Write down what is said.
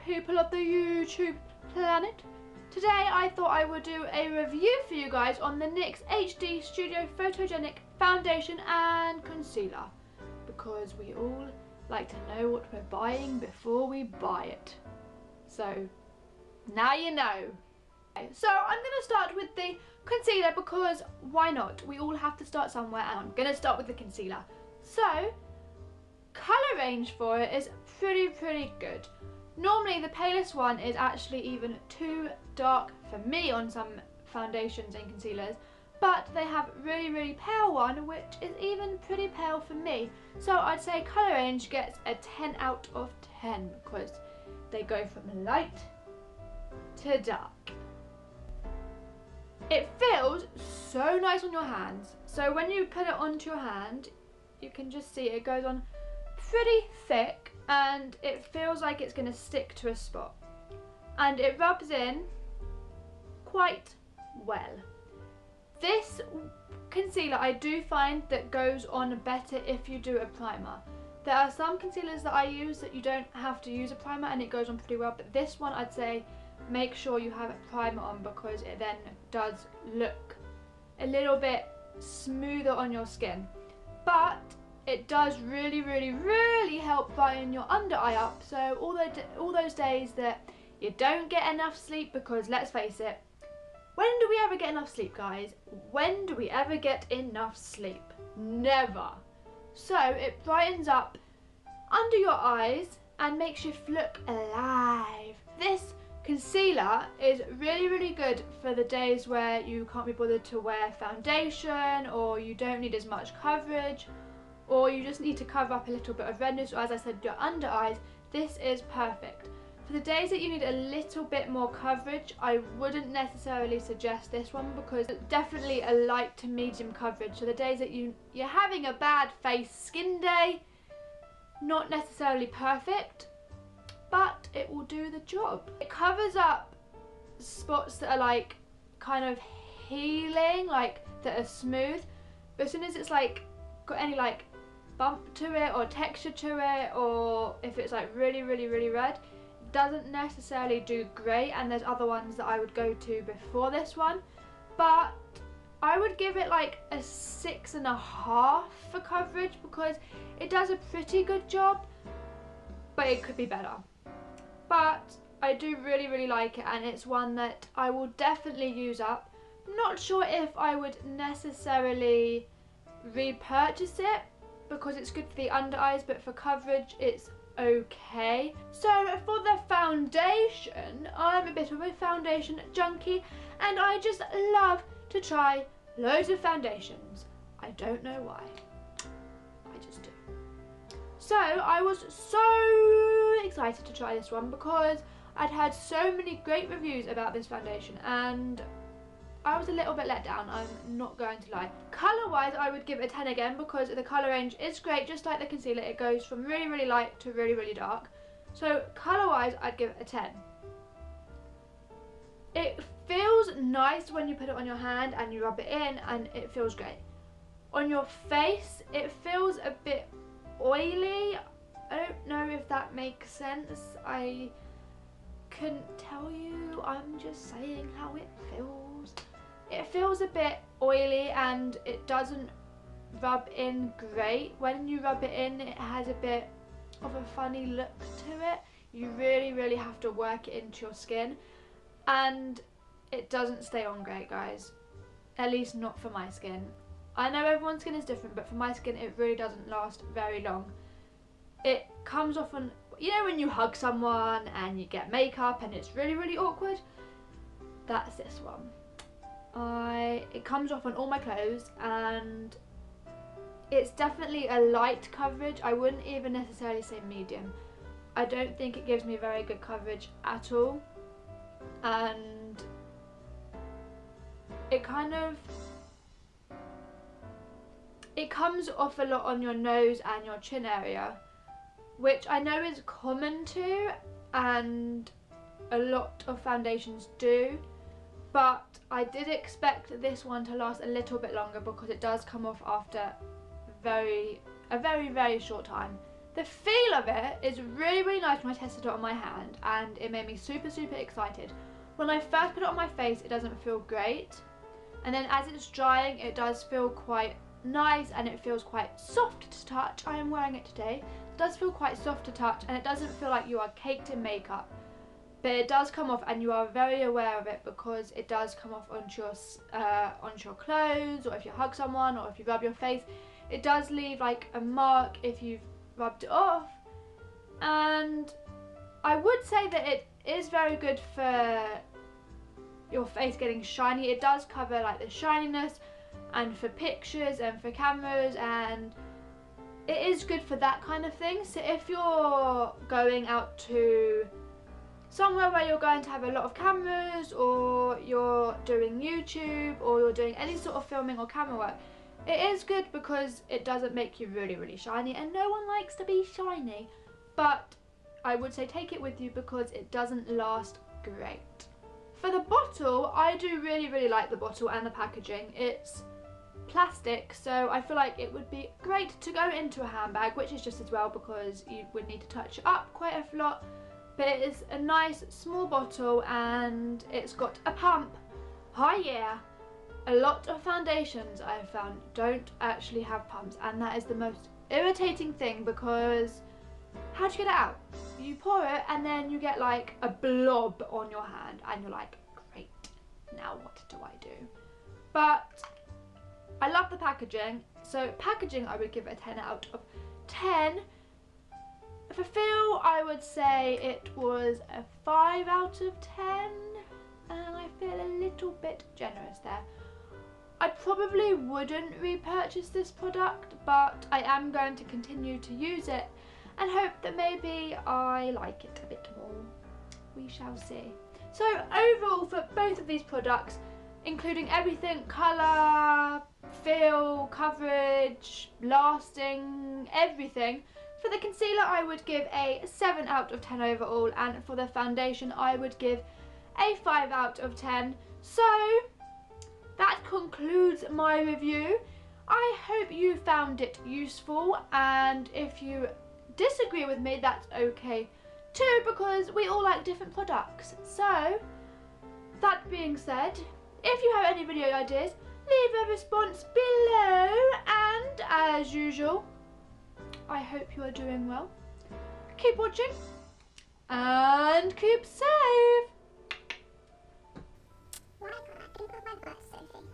people of the YouTube planet. Today I thought I would do a review for you guys on the NYX HD Studio Photogenic Foundation and Concealer, because we all like to know what we're buying before we buy it. So now you know. So I'm going to start with the concealer because why not? We all have to start somewhere, and I'm going to start with the concealer. So colour range for it is pretty good. Normally the palest one is actually even too dark for me on some foundations and concealers, but they have really pale one which is even pretty pale for me. So I'd say colour range gets a 10 out of 10 because they go from light to dark. It feels so nice on your hands. So when you put it onto your hand, you can just see it goes on pretty thick and it feels like it's going to stick to a spot. And it rubs in quite well. This concealer I do find that goes on better if you do a primer. There are some concealers that I use that you don't have to use a primer and it goes on pretty well, but this one I'd say make sure you have a primer on because it then does look a little bit smoother on your skin. But it does really help brighten your under eye up, so all those days that you don't get enough sleep, because let's face it, when do we ever get enough sleep, guys? When do we ever get enough sleep? Never. So it brightens up under your eyes and makes you look alive. This concealer is really good for the days where you can't be bothered to wear foundation, or you don't need as much coverage, or you just need to cover up a little bit of redness, or as I said, your under eyes. This is perfect. For the days that you need a little bit more coverage, I wouldn't necessarily suggest this one because it's definitely a light to medium coverage. So the days that you're having a bad face skin day, not necessarily perfect, but it will do the job. It covers up spots that are like kind of healing, like that are smooth, but as soon as it's like got any like bump to it or texture to it, or if it's like really red, it doesn't necessarily do great. And there's other ones that I would go to before this one, but I would give it like a 6.5 for coverage because it does a pretty good job, but it could be better. But I do really like it, and it's one that I will definitely use up. Not sure if I would necessarily repurchase it because it's good for the under eyes, but for coverage it's okay. So for the foundation, I'm a bit of a foundation junkie and I just love to try loads of foundations. I don't know why, I just do. So I was so excited to try this one because I'd heard so many great reviews about this foundation and I was a little bit let down, I'm not going to lie. Colour wise I would give it a 10 again because the colour range is great, just like the concealer. It goes from really light to really dark. So colour wise I'd give it a 10. It feels nice when you put it on your hand and you rub it in, and it feels great. On your face it feels a bit oily. I don't know if that makes sense. I couldn't tell you, I'm just saying how it feels. It feels a bit oily and it doesn't rub in great. When you rub it in, it has a bit of a funny look to it. You really have to work it into your skin, and it doesn't stay on great, guys. At least not for my skin. I know everyone's skin is different, but for my skin it really doesn't last very long. It comes off on, you know when you hug someone and you get makeup and it's really awkward? That's this one. It comes off on all my clothes and it's definitely a light coverage. I wouldn't even necessarily say medium. I don't think it gives me very good coverage at all, and it comes off a lot on your nose and your chin area, which I know is common to, and a lot of foundations do, but I did expect this one to last a little bit longer because it does come off after a very short time. The feel of it is really, really nice when I tested it on my hand, and it made me super, super excited. When I first put it on my face, it doesn't feel great, and then as it's drying, it does feel quite nice, and it feels quite soft to touch. I am wearing it today. It does feel quite soft to touch, and it doesn't feel like you are caked in makeup, but it does come off, and you are very aware of it because it does come off onto your clothes, or if you hug someone, or if you rub your face. It does leave like a mark if you've rubbed it off, and I would say that it is very good for your face getting shiny. It does cover like the shininess, and for pictures and for cameras, and it is good for that kind of thing. So if you're going out to somewhere where you're going to have a lot of cameras, or you're doing YouTube, or you're doing any sort of filming or camera work, it is good because it doesn't make you really, really shiny, and no one likes to be shiny. But I would say take it with you because it doesn't last great. For the bottle, I do really, really like the bottle and the packaging. It's plastic, so I feel like it would be great to go into a handbag, which is just as well because you would need to touch it up quite a lot. But it is a nice small bottle, and it's got a pump. Oh yeah! A lot of foundations I have found don't actually have pumps, and that is the most irritating thing because how do you get it out? You pour it and then you get like a blob on your hand, and you're like, great, now what do I do? But I love the packaging, so packaging I would give it a 10 out of 10. For feel, I would say it was a 5 out of 10, and I feel a little bit generous there. I probably wouldn't repurchase this product, but I am going to continue to use it and hope that maybe I like it a bit more. We shall see. So overall, for both of these products, including everything, colour, feel, coverage, lasting, everything, for the concealer I would give a 7 out of 10 overall, and for the foundation I would give a 5 out of 10. So that concludes my review. I hope you found it useful, and if you disagree with me, that's okay too, because we all like different products. So that being said, if you have any video ideas, leave a response below, and as usual, I hope you are doing well. Keep watching and keep safe. Why can't I think of my book, Sophie?